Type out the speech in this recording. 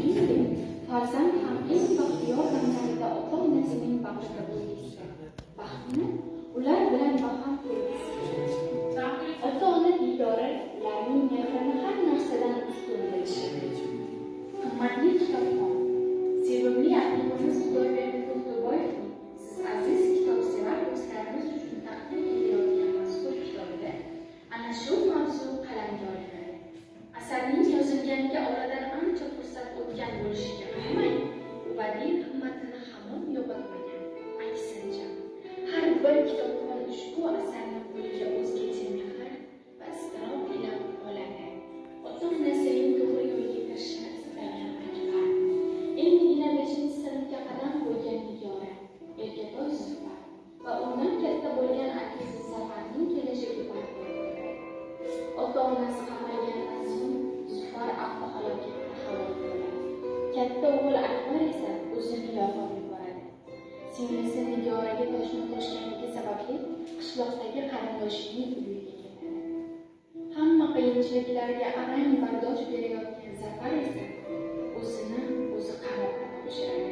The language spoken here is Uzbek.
shuningdek, farzand ham eng baxtiyor damlarida ota-onasining bag'rida bo'lgisi, baxtni ular bilan baham ko'rgisi. Ota-ona diydori ularning mehrini har narsadan ustun bilishi. Himmatli kitobxon, sevimli aqlimiz Xudoyberdi To'xtaboyevning siz aziz kitobsevar do'stlarimiz uchun taqdim etilayotgan mazkur kitobida ana shu mavzu qalamga olinadi. Asarning yozilganiga oradan ancha fursat o'tgan bo'lishiga qaramay, u badiiy himmatini hamon yo'qotmagan. Aksincha, har bir kitobxon ushbu asarni qo'liga o'zgacha mehr va iztirob ila oladi. Ota-onasining to'g'ri yo'lga kirishini istagan ayollar, endigina 5-sinfga qadam qo'ygan Nigora, Erkatoy Zuhra va undan katta bo'lgan akasi Zafarning kelajagi barpo bo'ladi. Ota-onasi qamalgandan so'ng Zufar avtohalokatda halok bo'ladi. Katta o'g'il Akbar esa o'zini yoqib yuboradi. Singlisi Nigoraga toshni toshganligi sababli qishloqdagi qarindoshining uyiga ketadi. Hamma qiyinchiliklarga arang bardosh berayotgan Zafar esa o'zini o'zi qamoqqa topshiradi.